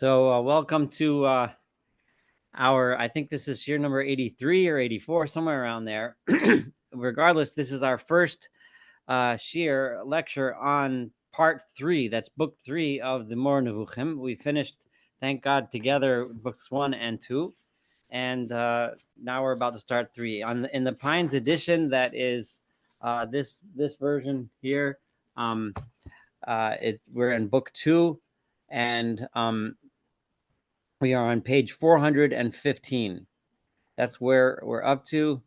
Welcome to I think this is year number 83 or 84, somewhere around there. Regardless, this is our first shiur lecture on part 3. That's book 3 of the Mor Nevuchim. We finished, thank God, together books 1 and 2. And now we're about to start 3. In the Pines edition, that is this version here. We're in book 2, and we are on page 415. That's where we're up to,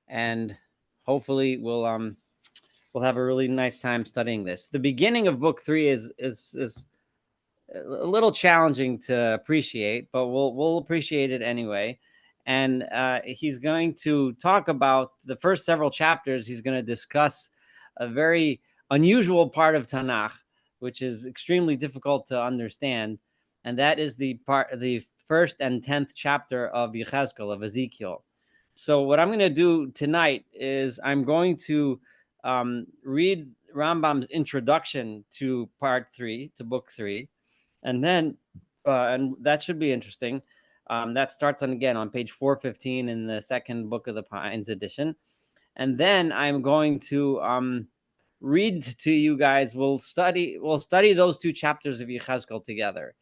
and hopefully we'll have a really nice time studying this. The beginning of book 3 is a little challenging to appreciate, but we'll appreciate it anyway. And he's going to talk about the first several chapters. He's going to discuss a very unusual part of Tanakh, which is extremely difficult to understand. And that is the first and 10th chapter of Yechezkel, of Ezekiel. So what I'm going to do tonight is I'm going to read Rambam's introduction to part 3, to book 3. And then, and that should be interesting. That starts on page 415 in the second book of the Pines edition. And then I'm going to read to you guys. We'll study those 2 chapters of Yechezkel together.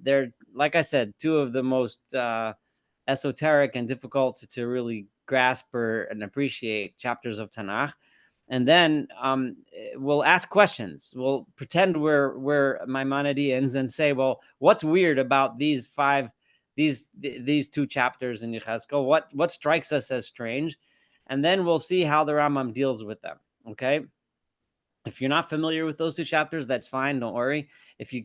They're, like I said, 2 of the most esoteric and difficult to really grasp and appreciate chapters of Tanakh. And then we'll ask questions. We'll pretend we're Maimonideans and say, well, what's weird about these 2 chapters in Yechezkel? What strikes us as strange? And then we'll see how the Rambam deals with them. Okay. If you're not familiar with those 2 chapters, that's fine. Don't worry. If you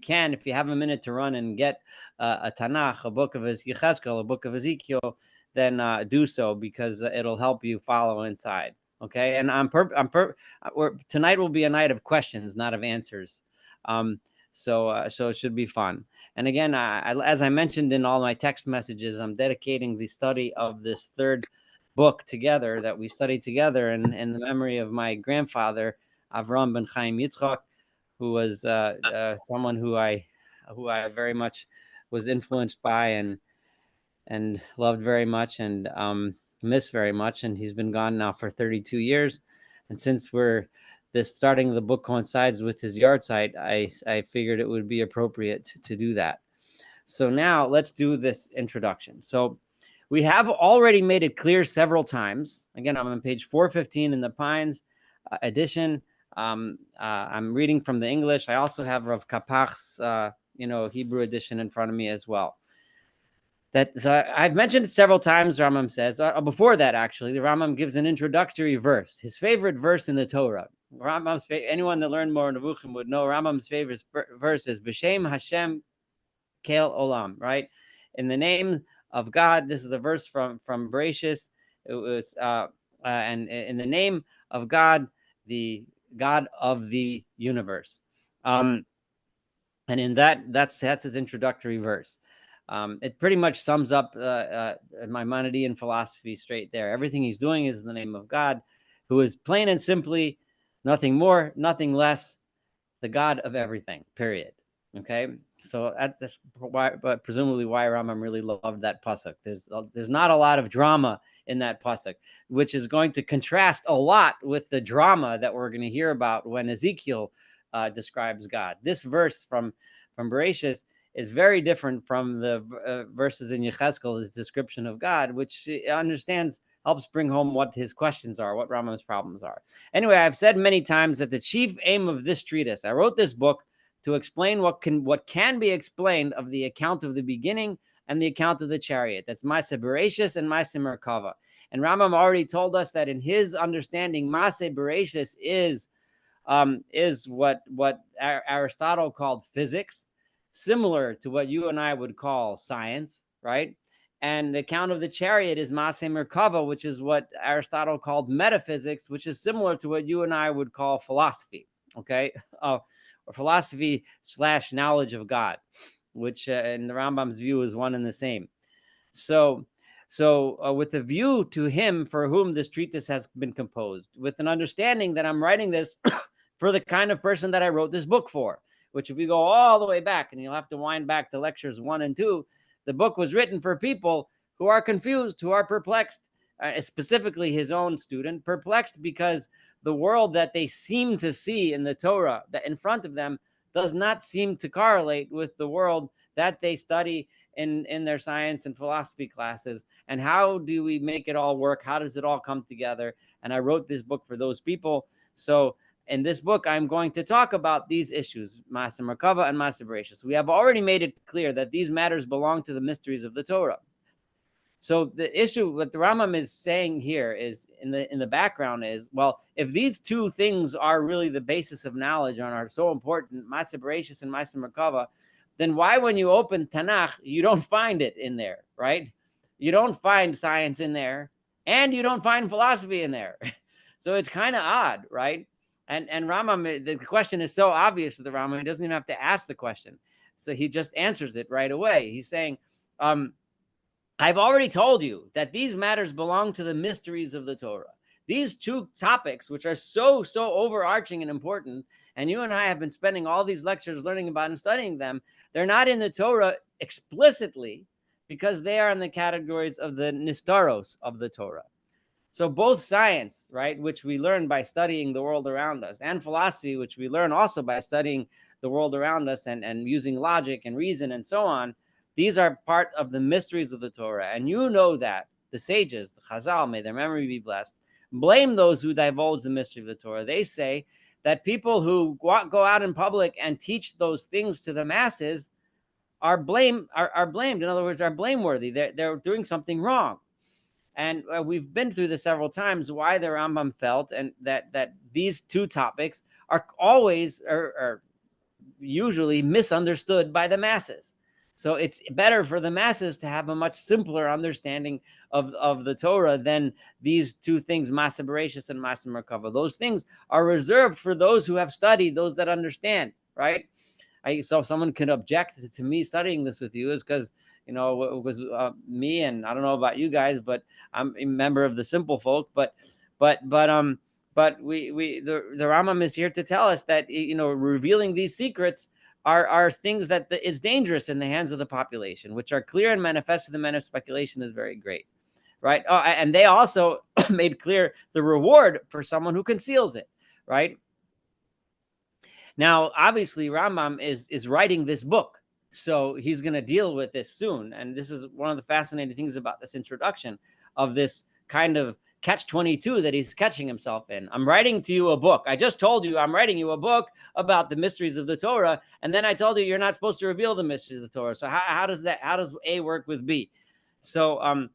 have a minute to run and get a Tanakh, a book of Yechezkel, a book of Ezekiel, then do so, because it'll help you follow inside. Okay. And tonight will be a night of questions, not of answers. So it should be fun. And again, as I mentioned in all my text messages, I'm dedicating the study of this 3rd book together that we studied together in the memory of my grandfather, Avram ben Chaim Yitzchak, who was someone who I very much was influenced by and loved very much and miss very much. And he's been gone now for 32 years. And since starting the book coincides with his yahrzeit, I figured it would be appropriate to do that. So now let's do this introduction. So we have already made it clear several times. Again, I'm on page 415 in the Pines edition. I'm reading from the English. I also have Rav Kapach's Hebrew edition in front of me as well. I've mentioned it several times. Rambam says before that, actually, the Rambam gives an introductory verse, his favorite verse in the Torah. Anyone that learned more Nevuchim would know Rambam's favorite verse is B'Shem Hashem Kel Olam, right? In the name of God. This is a verse from Bereshis. It was and in the name of God, the God of the universe. And in that's his introductory verse. It pretty much sums up Maimonidean philosophy straight there. Everything he's doing is in the name of God, who is plain and simply nothing more, nothing less, the God of everything, period. Okay? So that's why, but presumably why Rambam really loved that pasuk. There's not a lot of drama in that pasuk, which is going to contrast a lot with the drama that we're going to hear about when Ezekiel describes God. This verse from Bereshis is very different from the verses in Yechezkel, his description of God, which helps bring home what his questions are, what Rambam's problems are. Anyway, I've said many times that the chief aim of this treatise, I wrote this book to explain what can be explained of the account of the beginning and the account of the chariot. That's Maaseh Bereshis and Maaseh Merkava. And Rambam already told us that in his understanding, Maaseh Bereshis is what Aristotle called physics, similar to what you and I would call science, right? And the account of the chariot is Maaseh Merkava, which is what Aristotle called metaphysics, which is similar to what you and I would call philosophy, okay? Or philosophy / knowledge of God, which in the Rambam's view is one and the same. So with a view to him for whom this treatise has been composed, with an understanding that I'm writing this for the kind of person that I wrote this book for, which if we go all the way back, and you'll have to wind back to lectures 1 and 2, the book was written for people who are confused, who are perplexed, specifically his own student, perplexed because the world that they seem to see in the Torah that in front of them does not seem to correlate with the world that they study in their science and philosophy classes. And how do we make it all work? How does it all come together? And I wrote this book for those people. So in this book, I'm going to talk about these issues, Ma'aseh Merkava and Ma'aseh Bereshis. We have already made it clear that these matters belong to the mysteries of the Torah. So the issue, what the Rambam is saying here is in the background is, well, if these two things are really the basis of knowledge and are so important, Ma'aseh Bereshis and Ma'aseh Merkava, then why, when you open Tanakh, you don't find it in there, right? You don't find science in there, and you don't find philosophy in there. So it's kind of odd, right? And Rambam, the question is so obvious to the Rambam, he doesn't even have to ask the question. So he just answers it right away. He's saying, I've already told you that these matters belong to the mysteries of the Torah. These two topics, which are so overarching and important, and you and I have been spending all these lectures learning about and studying them, they're not in the Torah explicitly because they are in the categories of the nistaros of the Torah. So both science, right, which we learn by studying the world around us, and philosophy, which we learn also by studying the world around us and using logic and reason and so on, these are part of the mysteries of the Torah. And you know that the sages, the Chazal, may their memory be blessed, blame those who divulge the mystery of the Torah. They say that people who go out in public and teach those things to the masses are blamed. In other words, are blameworthy. They're doing something wrong. And we've been through this several times, why the Rambam felt and that these two topics are always or usually misunderstood by the masses. So it's better for the masses to have a much simpler understanding of the Torah than these two things, Ma'aseh Bereshis and Ma'aseh Merkava. Those things are reserved for those who have studied, those that understand, right? So someone could object to me studying this with you is because, you know, it was me, and I don't know about you guys, but I'm a member of the simple folk. But the Rambam is here to tell us that, you know, revealing these secrets are things that is dangerous in the hands of the population, which are clear and manifest to the men of speculation is very great, right? Oh, and they also made clear the reward for someone who conceals it, right? Now, obviously, Rambam is writing this book, so he's going to deal with this soon. And this is one of the fascinating things about this introduction of this kind of catch-22 that he's catching himself in. I'm writing to you a book. I just told you I'm writing you a book about the mysteries of the Torah, and then I told you you're not supposed to reveal the mysteries of the Torah. So how does A work with B? So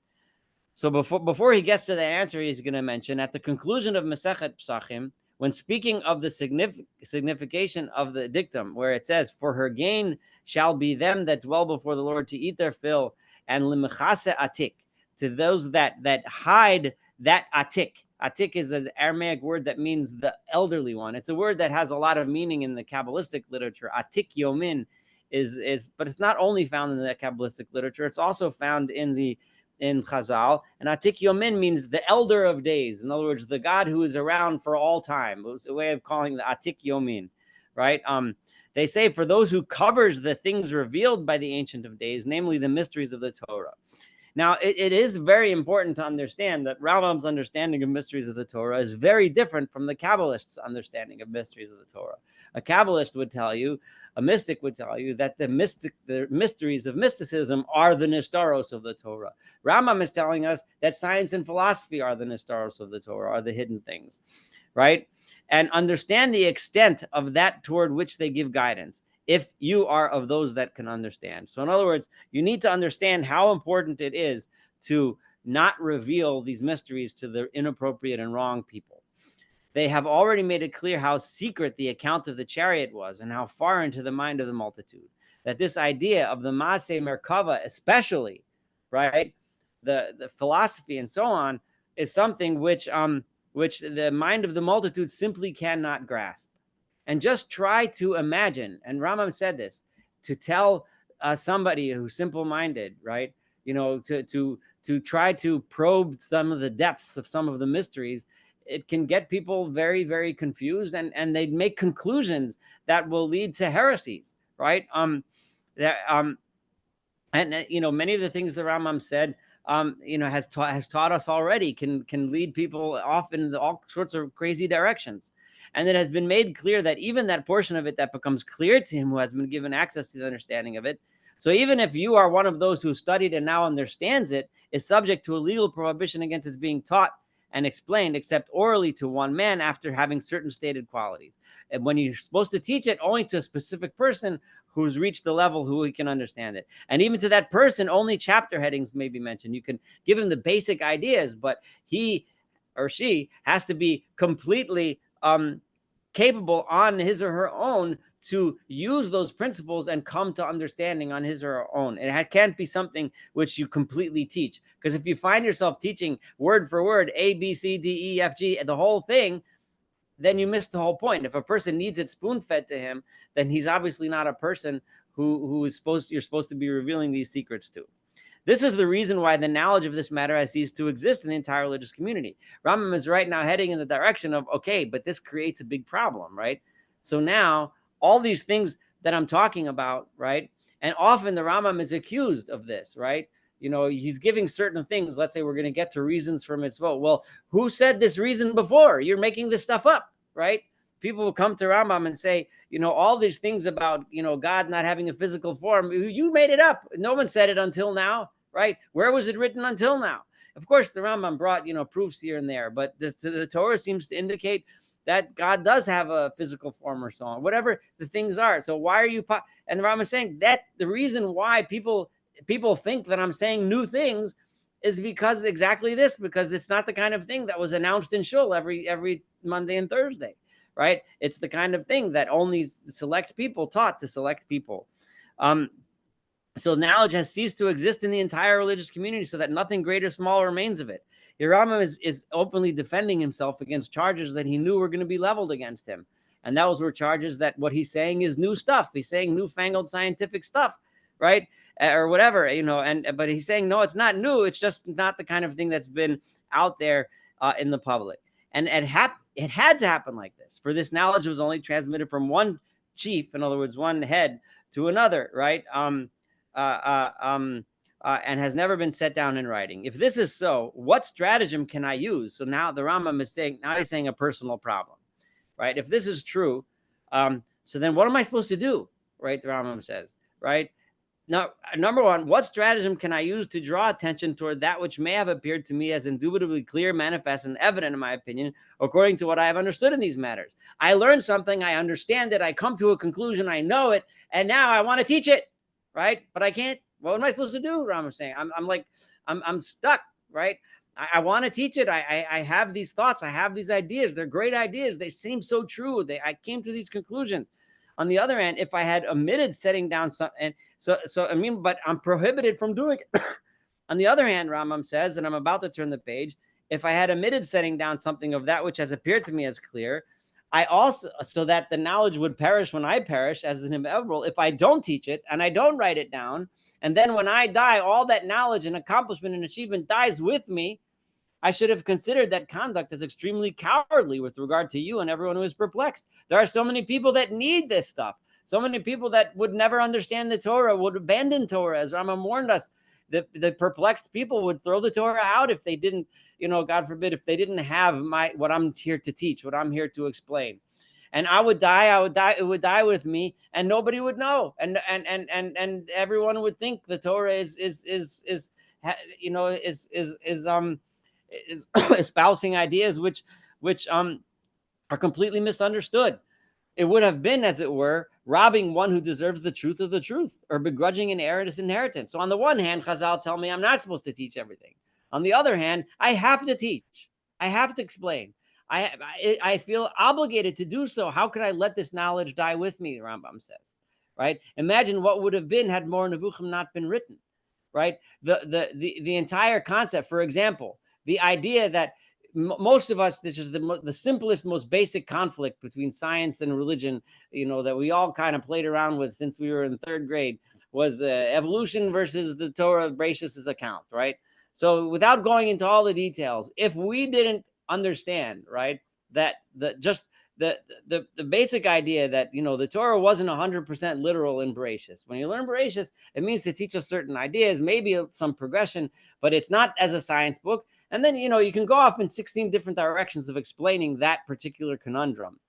before he gets to the answer, he's going to mention at the conclusion of Masechet Psachim, when speaking of the signification of the dictum, where it says, "For her gain shall be them that dwell before the Lord to eat their fill, and limechase atik, to those that hide that atik." Atik is an Aramaic word that means the elderly one. It's a word that has a lot of meaning in the Kabbalistic literature. Atik yomin but it's not only found in the Kabbalistic literature. It's also found in Chazal. And Atik Yomin means the elder of days. In other words, the God who is around for all time. It was a way of calling the Atik Yomin, right? They say for those who covers the things revealed by the Ancient of Days, namely the mysteries of the Torah. Now, it is very important to understand that Rambam's understanding of mysteries of the Torah is very different from the Kabbalist's understanding of mysteries of the Torah. A Kabbalist would tell you, a mystic would tell you that the mysteries of mysticism are the nistaros of the Torah. Rambam is telling us that science and philosophy are the nistaros of the Torah, are the hidden things, right? And understand the extent of that toward which they give guidance, if you are of those that can understand. So in other words, you need to understand how important it is to not reveal these mysteries to the inappropriate and wrong people. They have already made it clear how secret the account of the chariot was and how far into the mind of the multitude. That this idea of the Ma'aseh Merkava, especially, right, the philosophy and so on, is something which the mind of the multitude simply cannot grasp. And just try to imagine, and Rambam said this, to tell somebody who's simple-minded, right, you know, to try to probe some of the depths of some of the mysteries it can get people very, very confused, and they make conclusions that will lead to heresies, right? And many of the things the Rambam said, has taught us already, can lead people off in all sorts of crazy directions. And it has been made clear that even that portion of it that becomes clear to him who has been given access to the understanding of it. So even if you are one of those who studied and now understands it, is subject to a legal prohibition against its being taught and explained except orally to one man after having certain stated qualities. And when you're supposed to teach it only to a specific person who's reached the level who he can understand it. And even to that person, only chapter headings may be mentioned. You can give him the basic ideas, but he or she has to be completely capable on his or her own to use those principles and come to understanding on his or her own. It can't be something which you completely teach. Because if you find yourself teaching word for word, A, B, C, D, E, F, G, the whole thing, then you miss the whole point. If a person needs it spoon-fed to him, then he's obviously not a person who is you're supposed to be revealing these secrets to. This is the reason why the knowledge of this matter has ceased to exist in the entire religious community. Rambam is right now heading in the direction of, okay, but this creates a big problem, right? So now all these things that I'm talking about, right? And often the Rambam is accused of this, right? He's giving certain things. Let's say we're going to get to reasons for mitzvot. Well, who said this reason before? You're making this stuff up, right? People will come to Rambam and say, all these things about, God not having a physical form, you made it up. No one said it until now, right? Where was it written until now? Of course, the Rambam brought, proofs here and there, but the Torah seems to indicate that God does have a physical form or so on, whatever the things are. So why are you, and the Rambam is saying that the reason why people think that I'm saying new things is because exactly this, because it's not the kind of thing that was announced in shul every Monday and Thursday, right? It's the kind of thing that only select people taught to select people. So knowledge has ceased to exist in the entire religious community, so that nothing great or small remains of it. Rambam is openly defending himself against charges that he knew were going to be leveled against him. And those were charges that what he's saying is new stuff. He's saying newfangled scientific stuff, right? Or whatever, but he's saying, no, it's not new. It's just not the kind of thing that's been out there in the public. And it had to happen like this, for this knowledge was only transmitted from one chief, in other words, one head, to another, right? And has never been set down in writing. If this is so, what stratagem can I use? So now the Rambam is saying, now he's saying a personal problem, right? If this is true, so then what am I supposed to do, right? The Rambam says, right? Now, number one, what stratagem can I use to draw attention toward that which may have appeared to me as indubitably clear, manifest, and evident, in my opinion, according to what I have understood in these matters? I learned something, I understand it, I come to a conclusion, I know it, and now I want to teach it, right? But I can't. What am I supposed to do? Rambam's saying, I'm stuck, right? I want to teach it. I have these thoughts, I have these ideas. They're great ideas. They seem so true. I came to these conclusions. On the other hand, if I had omitted setting down something, but I'm prohibited from doing it. On the other hand, Rambam says, and I'm about to turn the page, if I had omitted setting down something of that which has appeared to me as clear, I also, so that the knowledge would perish when I perish as an inevitable, if I don't teach it and I don't write it down, and then when I die, all that knowledge and accomplishment and achievement dies with me, I should have considered that conduct as extremely cowardly with regard to you and everyone who is perplexed. There are so many people that need this stuff. So many people that would never understand the Torah, would abandon Torah, as Rambam warned us. The perplexed people would throw the Torah out if they didn't, God forbid, if they didn't have what I'm here to teach, what I'm here to explain. And I would die, it would die with me, and nobody would know. And everyone would think the Torah is espousing ideas which are completely misunderstood. It would have been, as it were, robbing one who deserves the truth of the truth, or begrudging an heir his inheritance. So on the one hand, Chazal tell me I'm not supposed to teach everything. On the other hand, I have to teach. I have to explain. I feel obligated to do so. How could I let this knowledge die with me, the Rambam says, right? Imagine what would have been had more Nevuchim not been written, right? The entire concept, for example, the idea that most of us, this is the simplest, most basic conflict between science and religion, that we all kind of played around with since we were in third grade, was evolution versus the Torah Bereshit's account, right? So without going into all the details, if we didn't understand, right, that the basic idea that, the Torah wasn't 100% literal in Bereshis. When you learn Bereshis, it means to teach us certain ideas, maybe some progression, but it's not as a science book. And then, you can go off in 16 different directions of explaining that particular conundrum.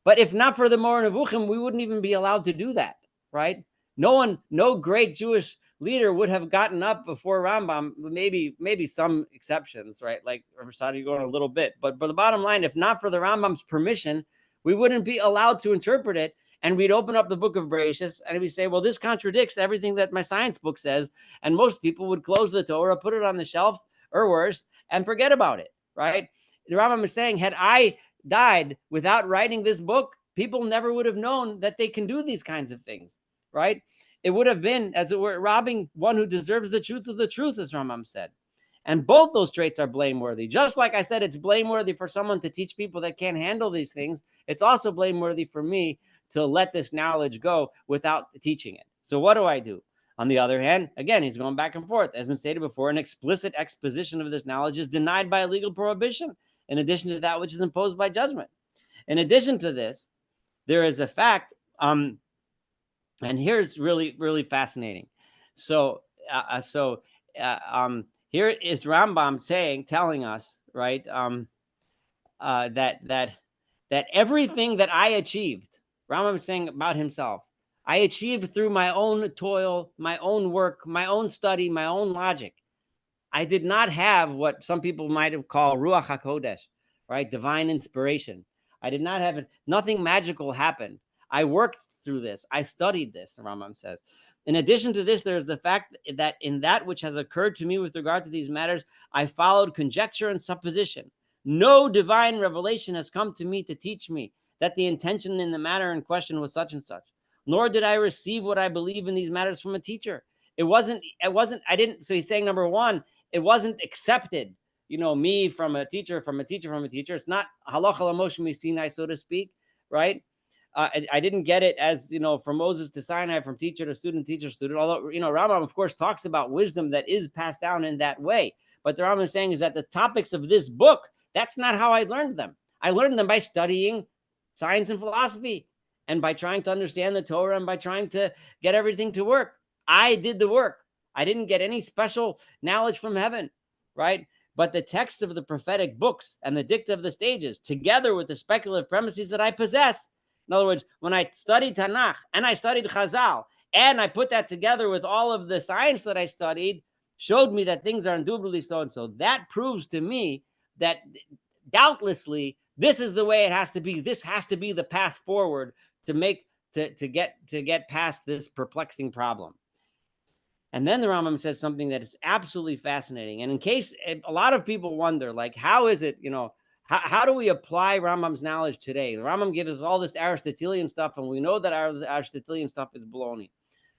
But if not for the Moreh Nevuchim, we wouldn't even be allowed to do that, right? No great Jewish leader would have gotten up before Rambam, maybe some exceptions, right? Like Rasadi going a little bit. But the bottom line, if not for the Rambam's permission, we wouldn't be allowed to interpret it. And we'd open up the book of Bereshis and we'd say, well, this contradicts everything that my science book says. And most people would close the Torah, put it on the shelf, or worse, and forget about it, right? The Rambam is saying, had I died without writing this book, people never would have known that they can do these kinds of things, right? It would have been, as it were, robbing one who deserves the truth of the truth, as Rambam said. And both those traits are blameworthy. Just like I said, it's blameworthy for someone to teach people that can't handle these things. It's also blameworthy for me to let this knowledge go without teaching it. So what do I do? On the other hand, again, he's going back and forth. As been stated before, an explicit exposition of this knowledge is denied by a legal prohibition, in addition to that which is imposed by judgment. In addition to this, there is a fact, and here's really, really fascinating. So here is Rambam telling us, right, that everything that I achieved, Rambam is saying about himself, I achieved through my own toil, my own work, my own study, my own logic. I did not have what some people might have called Ruach HaKodesh, right? Divine inspiration. I did not have it. Nothing magical happened. I worked through this. I studied this, the Rambam says. In addition to this, there is the fact that in that which has occurred to me with regard to these matters, I followed conjecture and supposition. No divine revelation has come to me to teach me that the intention in the matter in question was such and such. Nor did I receive what I believe in these matters from a teacher. So he's saying, number one, it wasn't accepted, me from a teacher, from a teacher, from a teacher. It's not halacha l'Moshe miSinai, so to speak, right? I didn't get it as, from Moses to Sinai, from teacher to student, teacher to student. Although, Rambam, of course, talks about wisdom that is passed down in that way. But the Rambam is saying is that the topics of this book, that's not how I learned them. I learned them by studying science and philosophy and by trying to understand the Torah and by trying to get everything to work. I did the work. I didn't get any special knowledge from heaven, right? But the text of the prophetic books and the dicta of the stages, together with the speculative premises that I possess. In other words, when I studied Tanakh and I studied Chazal, and I put that together with all of the science that I studied, showed me that things are indubitably so and so. That proves to me that doubtlessly this is the way it has to be. This has to be the path forward to get past this perplexing problem. And then the Rambam says something that is absolutely fascinating. And in case a lot of people wonder, like, how is it, how do we apply Rambam's knowledge today? The Rambam gives us all this Aristotelian stuff, and we know that our Aristotelian stuff is baloney.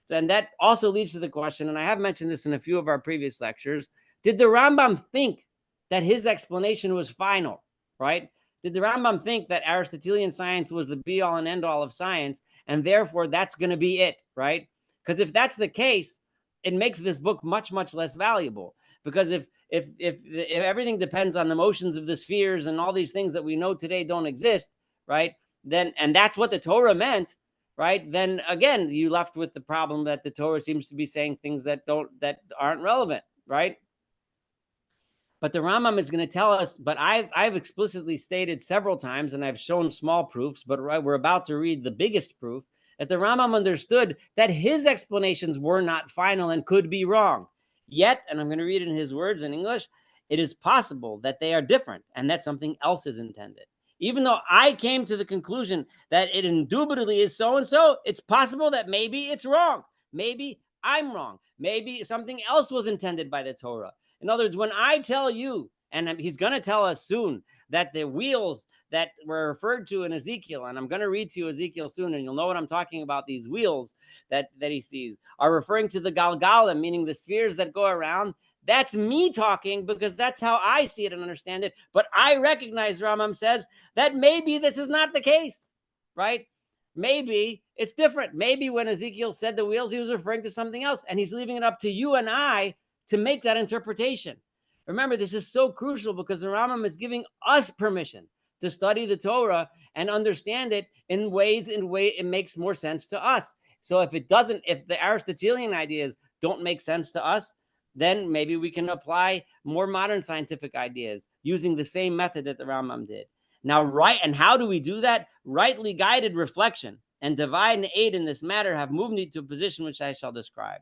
So, and that also leads to the question, and I have mentioned this in a few of our previous lectures, did the Rambam think that his explanation was final, right? Did the Rambam think that Aristotelian science was the be-all and end-all of science, and therefore that's going to be it, right? Because if that's the case, it makes this book much, much less valuable. Because if everything depends on the motions of the spheres and all these things that we know today don't exist, right? Then, and that's what the Torah meant, right? Then again, you left with the problem that the Torah seems to be saying things that aren't relevant, right? But the Rambam is going to tell us, but I've explicitly stated several times, and I've shown small proofs, but we're about to read the biggest proof, that the Rambam understood that his explanations were not final and could be wrong. Yet, and I'm going to read in his words in English, it is possible that they are different and that something else is intended. Even though I came to the conclusion that it indubitably is so-and-so, it's possible that maybe it's wrong. Maybe I'm wrong. Maybe something else was intended by the Torah. In other words, when I tell you, and he's going to tell us soon, that the wheels that were referred to in Ezekiel, and I'm going to read to you Ezekiel soon, and you'll know what I'm talking about, these wheels that he sees, are referring to the Galgalim, meaning the spheres that go around. That's me talking, because that's how I see it and understand it. But I recognize, Rambam says, that maybe this is not the case, right? Maybe it's different. Maybe when Ezekiel said the wheels, he was referring to something else, and he's leaving it up to you and I to make that interpretation. Remember, this is so crucial because the Rambam is giving us permission to study the Torah and understand it in ways it makes more sense to us. So if the Aristotelian ideas don't make sense to us, then maybe we can apply more modern scientific ideas using the same method that the Rambam did. Now, and how do we do that? Rightly guided reflection and divine aid in this matter have moved me to a position which I shall describe.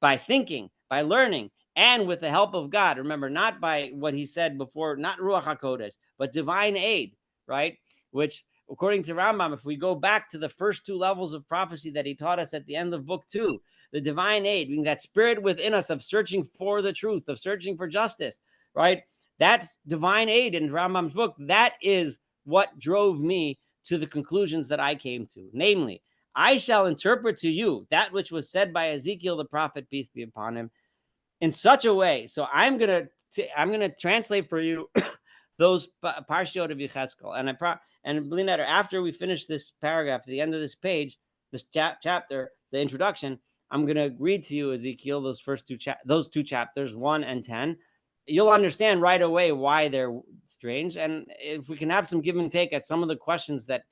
By thinking, by learning, and with the help of God. Remember, not by what he said before, not Ruach HaKodesh, but divine aid, right? Which, according to Rambam, if we go back to the first two levels of prophecy that he taught us at the end of book 2, the divine aid, being that spirit within us of searching for the truth, of searching for justice, right? That's divine aid in Rambam's book. That is what drove me to the conclusions that I came to. Namely, I shall interpret to you that which was said by Ezekiel the prophet, peace be upon him, in such a way. So I'm gonna translate for you those parshiot of Yecheskel, and believe that after we finish this paragraph, at the end of this page, this chapter, the introduction, I'm gonna read to you Ezekiel, those two chapters, 1 and 10. You'll understand right away why they're strange, and if we can have some give and take at some of the questions that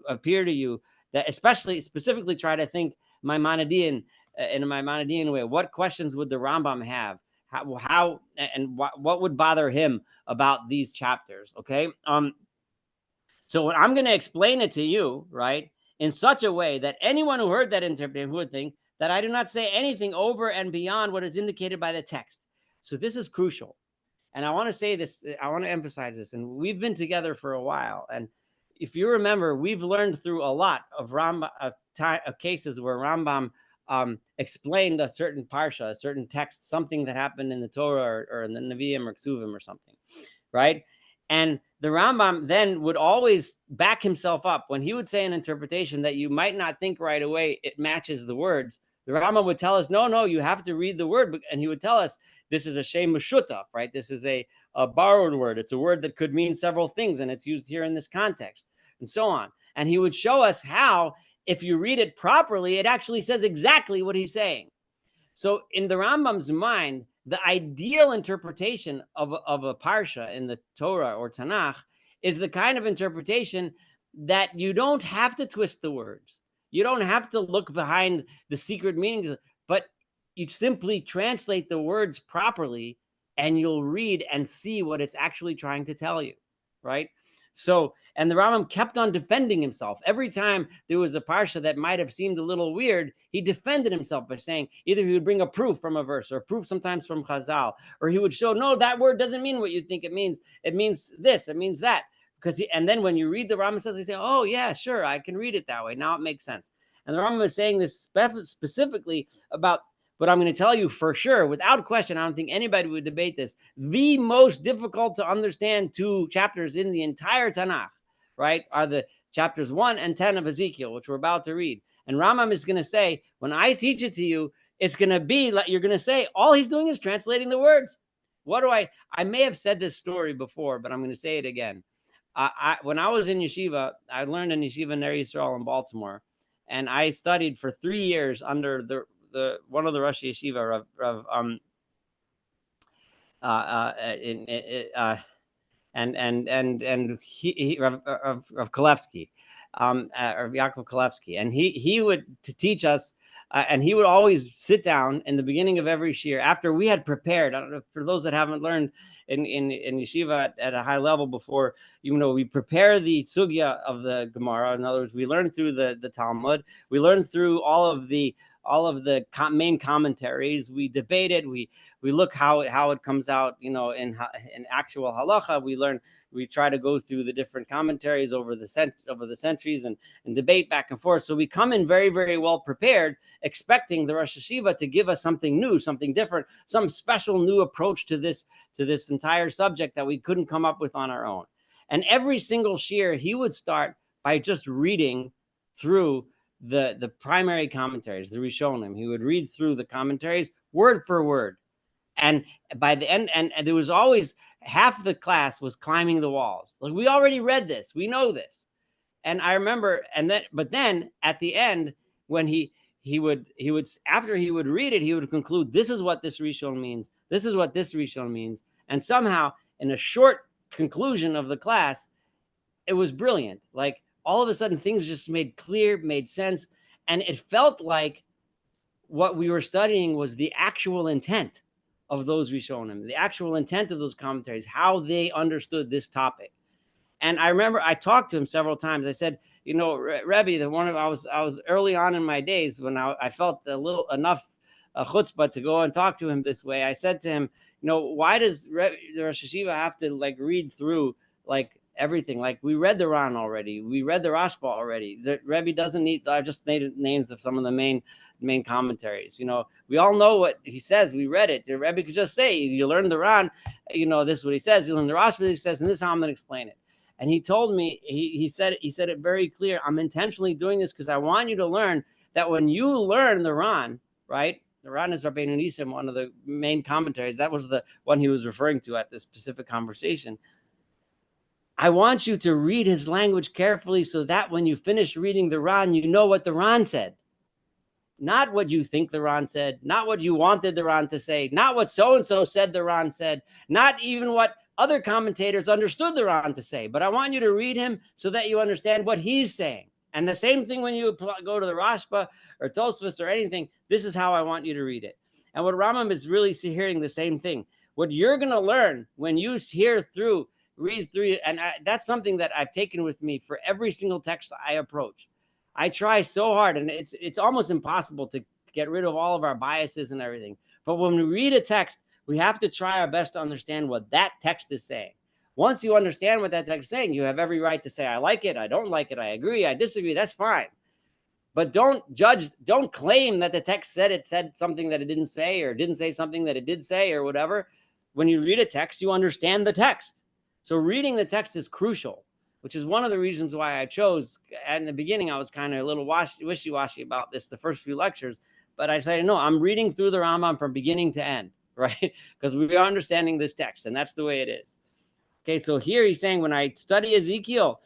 appear to you, that specifically try to think Maimonidean in a Maimonidean way. What questions would the Rambam have? How and what would bother him about these chapters? Okay. So I'm going to explain it to you, right, in such a way that anyone who heard that interpretation would think that I do not say anything over and beyond what is indicated by the text. So this is crucial. And I want to say this, I want to emphasize this. And we've been together for a while. And if you remember, we've learned through a lot of cases where Rambam explained a certain parsha, a certain text, something that happened in the Torah or in the Nevi'im or Ksuvim or something, right? And the Rambam then would always back himself up when he would say an interpretation that you might not think right away it matches the words. The Rambam would tell us, no, you have to read the word. And he would tell us, this is a shem meshutaf, right? This is a borrowed word. It's a word that could mean several things, and it's used here in this context, and so on. And he would show us how, if you read it properly, it actually says exactly what he's saying. So in the Rambam's mind, the ideal interpretation of a parsha in the Torah or Tanakh is the kind of interpretation that you don't have to twist the words. You don't have to look behind the secret meanings, but you simply translate the words properly and you'll read and see what it's actually trying to tell you, right? So, and the Rambam kept on defending himself. Every time there was a parsha that might have seemed a little weird, he defended himself by saying either he would bring a proof from a verse or a proof sometimes from Chazal, or he would show, no, that word doesn't mean what you think it means. It means this, it means that. And then when you read the Rambam says, they say, oh yeah, sure, I can read it that way. Now it makes sense. And the Rambam is saying this specifically about, but I'm going to tell you for sure, without question, I don't think anybody would debate this, the most difficult to understand two chapters in the entire Tanakh, right, are the chapters 1 and 10 of Ezekiel, which we're about to read. And Rambam is going to say, when I teach it to you, it's going to be like, you're going to say, all he's doing is translating the words. I may have said this story before, but I'm going to say it again. When I was in Yeshiva, I learned in Yeshiva Ner Yisrael in Baltimore, and I studied for 3 years under the one of the Rosh Yeshiva, Rav Kolevsky, Rav Yaakov Kolevsky, and he would teach us, and he would always sit down in the beginning of every shir after we had prepared. I don't know, for those that haven't learned in Yeshiva at a high level before, we prepare the sugya of the Gemara. In other words, we learn through the Talmud, we learn through all of the main commentaries. We debate it. We look how it comes out, in actual halacha. We try to go through the different commentaries over the centuries and debate back and forth. So we come in very, very well prepared, expecting the Rosh Yeshiva to give us something new, something different, some special new approach to this entire subject that we couldn't come up with on our own. And every single shir, he would start by just reading through the primary commentaries, the Rishonim. He would read through the commentaries word for word. And by the end, and there was always half the class was climbing the walls. Like, we already read this, we know this. And I remember, but then at the end, when he would after he would read it, he would conclude, this is what this Rishon means, this is what this Rishon means. And somehow, in a short conclusion of the class, it was brilliant. Like all of a sudden, things just made clear, made sense. And it felt like what we were studying was the actual intent of those Rishonim, the actual intent of those commentaries, how they understood this topic. And I remember I talked to him several times. I said, you know, Rebbe, I was early on in my days when I felt enough chutzpah to go and talk to him this way. I said to him, you know, why does the Rosh Yeshiva have to like read through like everything? Like we read the Ran already, we read the Rashba already. The Rebbe doesn't need. I just made names of some of the main commentaries. You know, we all know what he says. We read it. The Rebbe could just say, you learn the Ran, you know, this is what he says. You learn the Rashba, he says, and this is how I'm going to explain it. And he told me, he said it very clear. I'm intentionally doing this because I want you to learn that when you learn the Ran, right? The Ran is Rabbeinu Nisim, one of the main commentaries. That was the one he was referring to at this specific conversation. I want you to read his language carefully so that when you finish reading the Ran, you know what the Ran said. Not what you think the Ran said, not what you wanted the Ran to say, not what so-and-so said the Ran said, not even what other commentators understood the Ran to say. But I want you to read him so that you understand what he's saying. And the same thing when you go to the Rashba or Tosfos or anything, this is how I want you to read it. And what Rambam is really hearing the same thing. What you're going to learn when you read through, and that's something that I've taken with me for every single text I approach. I try so hard, and it's almost impossible to get rid of all of our biases and everything. But when we read a text, we have to try our best to understand what that text is saying. Once you understand what that text is saying, you have every right to say, I like it, I don't like it, I agree, I disagree, that's fine. But don't claim that the text said something that it didn't say, or didn't say something that it did say, or whatever. When you read a text, you understand the text. So reading the text is crucial, which is one of the reasons why I chose. In the beginning, I was kind of a little wishy-washy about this, the first few lectures, but I decided, no, I'm reading through the Rambam from beginning to end, right? Because we are understanding this text, and that's the way it is. Okay, so here he's saying, when I study Ezekiel,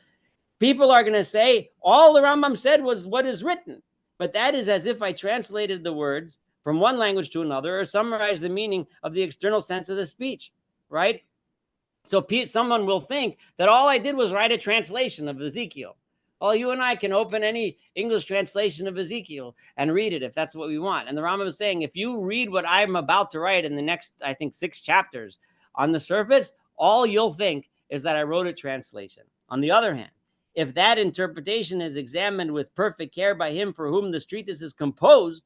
people are going to say, all the Rambam said was what is written, but that is as if I translated the words from one language to another or summarized the meaning of the external sense of the speech, right? So someone will think that all I did was write a translation of Ezekiel. Well, you and I can open any English translation of Ezekiel and read it if that's what we want. And the Rambam is saying, if you read what I'm about to write in the next, I think, 6 chapters, on the surface, all you'll think is that I wrote a translation. On the other hand, if that interpretation is examined with perfect care by him for whom the treatise is composed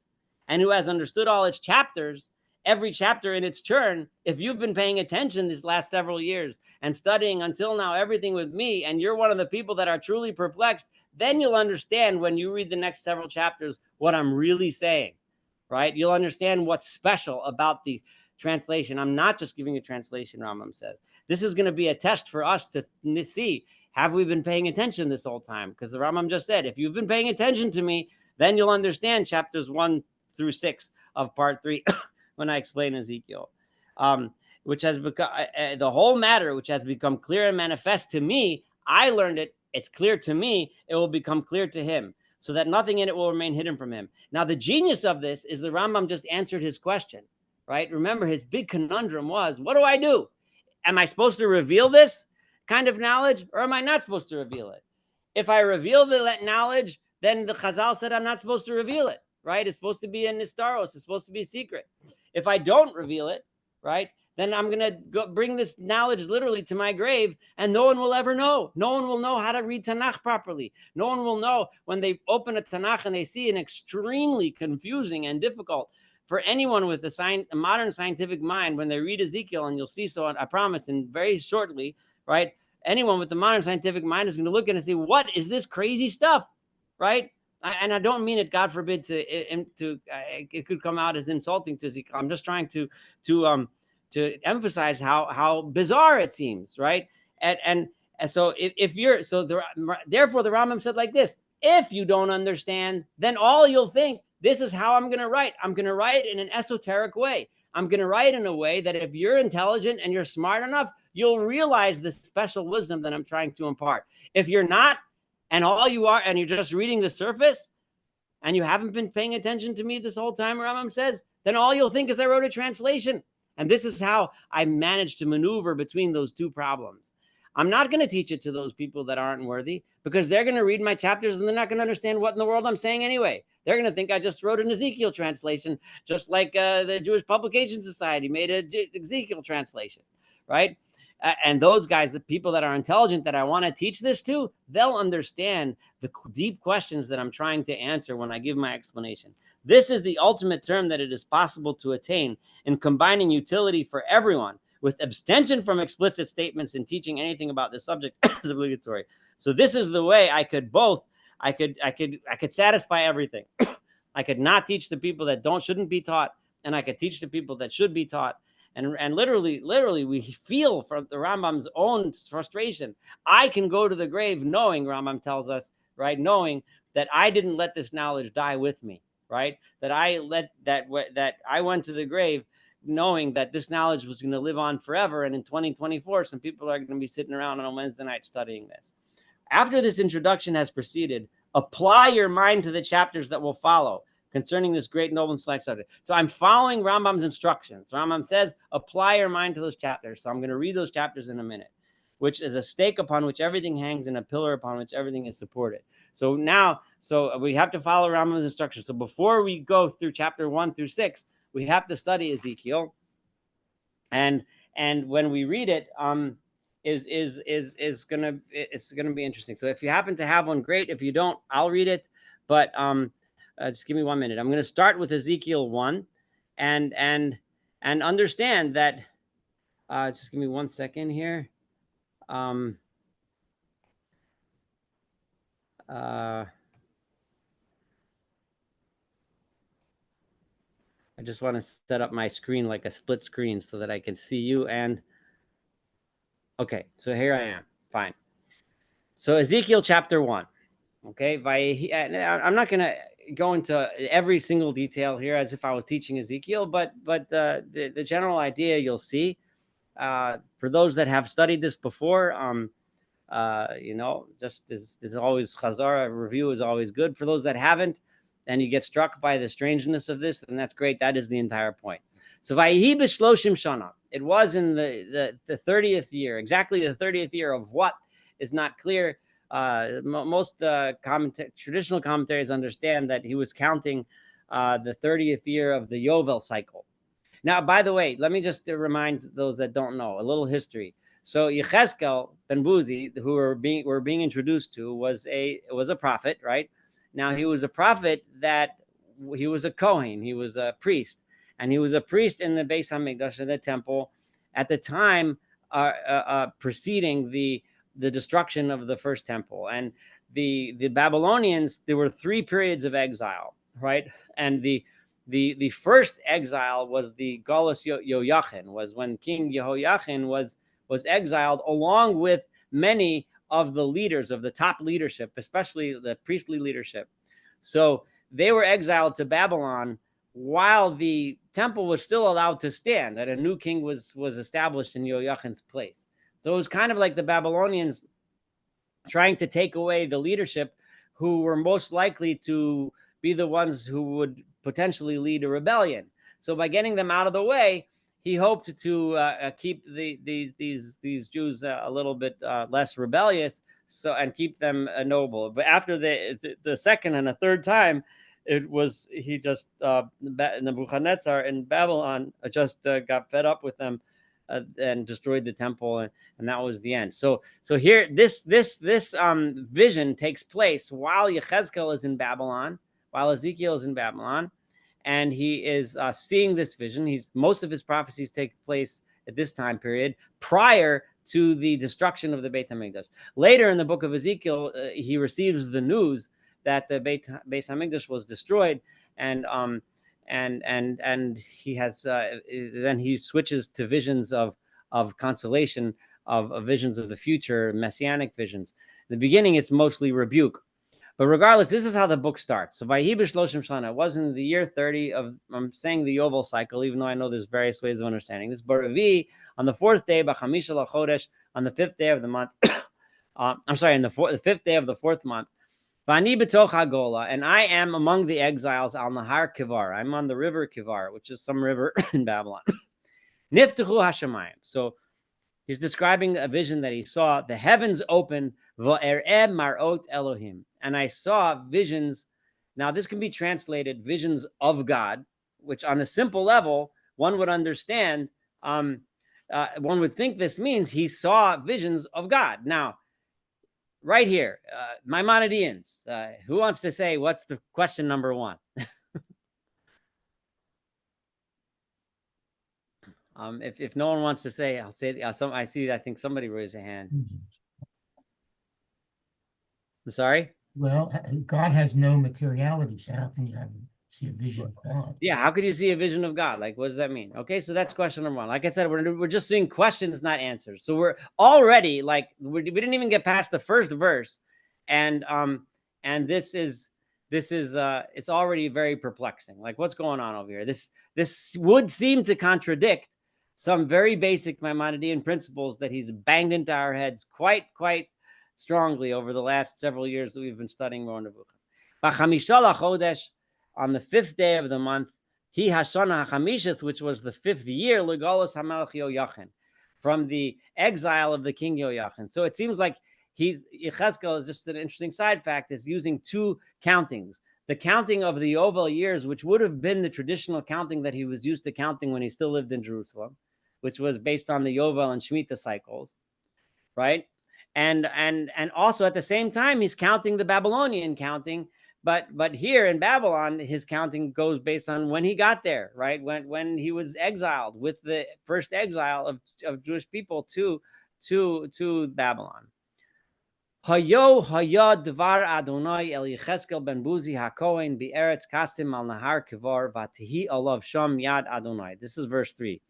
and who has understood all its chapters, every chapter in its turn, if you've been paying attention these last several years and studying until now everything with me, and you're one of the people that are truly perplexed, then you'll understand when you read the next several chapters what I'm really saying, right? You'll understand what's special about the translation. I'm not just giving a translation, Rambam says. This is going to be a test for us to see, have we been paying attention this whole time? Because the Rambam just said, if you've been paying attention to me, then you'll understand chapters 1 through 6 of part 3 when I explain Ezekiel, which has become the whole matter, which has become clear and manifest to me. I learned it. It's clear to me. It will become clear to him, so that nothing in it will remain hidden from him. Now, the genius of this is the Rambam just answered his question, right? Remember, his big conundrum was, what do I do? Am I supposed to reveal this kind of knowledge, or am I not supposed to reveal it? If I reveal the knowledge, then the Chazal said I'm not supposed to reveal it, right? It's supposed to be a nistaros. It's supposed to be secret. If I don't reveal it, right, then I'm going to go bring this knowledge literally to my grave, and no one will ever know. No one will know how to read Tanakh properly. No one will know when they open a Tanakh and they see an extremely confusing and difficult for anyone with a modern scientific mind. When they read Ezekiel, and you'll see so, I promise, and very shortly, right, anyone with a modern scientific mind is going to look at it and say, what is this crazy stuff, right? And I don't mean it, God forbid, it could come out as insulting to Ezekiel. I'm just trying to emphasize how bizarre it seems, right? And so therefore the Rambam said like this: if you don't understand, then all you'll think, this is how I'm going to write. I'm going to write in an esoteric way. I'm going to write in a way that if you're intelligent and you're smart enough, you'll realize the special wisdom that I'm trying to impart. If you're not, and all you are, and you're just reading the surface, and you haven't been paying attention to me this whole time, Rambam says, then all you'll think is I wrote a translation. And this is how I managed to maneuver between those two problems. I'm not going to teach it to those people that aren't worthy, because they're going to read my chapters and they're not going to understand what in the world I'm saying anyway. They're going to think I just wrote an Ezekiel translation, just like the Jewish Publication Society made an Ezekiel translation, right? And those guys, the people that are intelligent that I want to teach this to, they'll understand the deep questions that I'm trying to answer when I give my explanation. This is the ultimate term that it is possible to attain in combining utility for everyone with abstention from explicit statements and teaching anything about this subject is obligatory. So this is the way I could satisfy everything. I could not teach the people that shouldn't be taught, and I could teach the people that should be taught. And literally, we feel from the Rambam's own frustration. I can go to the grave knowing, Rambam tells us, right, knowing that I didn't let this knowledge die with me, right? That I went to the grave knowing that this knowledge was going to live on forever. And in 2024, some people are going to be sitting around on a Wednesday night studying this. After this introduction has proceeded, apply your mind to the chapters that will follow concerning this great, noble, and select subject. So I'm following Rambam's instructions. Rambam says, apply your mind to those chapters. So I'm going to read those chapters in a minute, which is a stake upon which everything hangs and a pillar upon which everything is supported. So we have to follow Rambam's instructions. So before we go through chapter 1 through 6, we have to study Ezekiel. And when we read it, it's gonna be interesting. So if you happen to have one, great. If you don't, I'll read it. But just give me 1 minute. I'm going to start with Ezekiel 1, and understand that. Just give me 1 second here. I just want to set up my screen like a split screen so that I can see you. And okay, so here I am. Fine. So Ezekiel chapter 1. Okay, I'm not going to go into every single detail here as if I was teaching Ezekiel, but the general idea you'll see. For those that have studied this before, just there's always chazara, a review is always good. For those that haven't, and you get struck by the strangeness of this, then that's great. That is the entire point. So Vayihi b'shloshim shana. It was in the 30th year, exactly the 30th year of what is not clear. Most traditional commentaries understand that he was counting the 30th year of the Yovel cycle. Now, by the way, let me just remind those that don't know a little history. So Yechezkel ben Buzi, who we're being introduced to, was a prophet, right? Now he was a prophet he was a Kohen, he was a priest, and he was a priest in the Beis Hamikdash, the temple, at the time preceding the destruction of the first temple. And the Babylonians, there were 3 periods of exile, right? And the first exile was the Galus Yoyachin, was when King Yehoiachin was exiled along with many of the leaders of the top leadership, especially the priestly leadership. So they were exiled to Babylon while the temple was still allowed to stand, and a new king was established in Yehoiachin's place. So it was kind of like the Babylonians trying to take away the leadership who were most likely to be the ones who would potentially lead a rebellion. So by getting them out of the way, he hoped to keep these Jews a little bit less rebellious, and keep them noble. But after the second and a third time, Nebuchadnezzar in Babylon just got fed up with them and destroyed the temple, and that was the end. So here this vision takes place while Yechezkel is in Babylon, while Ezekiel is in Babylon. And he is seeing this vision. Most of his prophecies take place at this time period, prior to the destruction of the Beit HaMikdash. Later in the book of Ezekiel, he receives the news that the Beit HaMikdash was destroyed, and he has then he switches to visions of consolation, of visions of the future, messianic visions. In the beginning, it's mostly rebuke. But regardless, this is how the book starts. So Vayihi b'shloshim shana, it was in the year 30 of, I'm saying the Yovel cycle, even though I know there's various ways of understanding this. Baravi, on the 4th day, b'chamisha l'chodesh, on the 5th day of the month, the 5th day of the 4th month, Vani b'toch hagola, and I am among the exiles al nahar Kivar. I'm on the river Kivar, which is some river in Babylon. Niftachu hashamayim. So he's describing a vision that he saw. The heavens opened, va'ereh marot Elohim. And I saw visions. Now, this can be translated visions of God, which on a simple level, one would understand. One would think this means he saw visions of God. Now, right here, Maimonideans, who wants to say what's the question number one? If no one wants to say, I'll say. I see. I think somebody raised a hand. I'm sorry. Well, God has no materiality, so how can you see a vision of God? Yeah, how could you see a vision of God? Like, what does that mean? Okay, so that's question number one. Like I said, we're just seeing questions, not answers. So we're already like we didn't even get past the first verse, and this is it's already very perplexing. Like, what's going on over here? This would seem to contradict some very basic Maimonidean principles that he's banged into our heads quite strongly over the last several years that we've been studying Moreh Nevuchim. On the 5th day of the month, he Hashana HaChamishis, which was the 5th year, Legalos HaMelech Yoyachin, from the exile of the king Yoyachin. So it seems like Yechezkel is just an interesting side fact, is using two countings. The counting of the Yovel years, which would have been the traditional counting that he was used to counting when he still lived in Jerusalem, which was based on the Yovel and Shemitah cycles, right? And also at the same time, he's counting the Babylonian counting. But here in Babylon, his counting goes based on when he got there, right? When he was exiled with the first exile of Jewish people to Babylon. Hayo dvar Adonai el Yechezkel ben Buzi hakohen be'eretz kastim al nahar kivar vatihi alav sham yad Adonai. This is verse 3,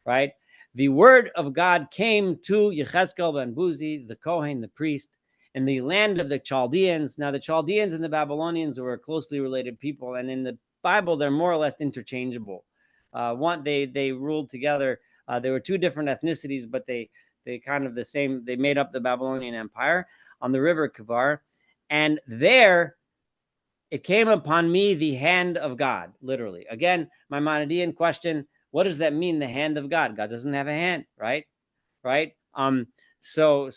right? The word of God came to Yechezkel ben Buzi, the Kohen, the priest, in the land of the Chaldeans. Now, the Chaldeans and the Babylonians were closely related people, and in the Bible, they're more or less interchangeable. They ruled together. There were two different ethnicities, but they kind of the same. They made up the Babylonian Empire on the river Kivar, and there it came upon me the hand of God, literally. Again, Maimonidean question: what does that mean? The hand of God? God doesn't have a hand, right? So,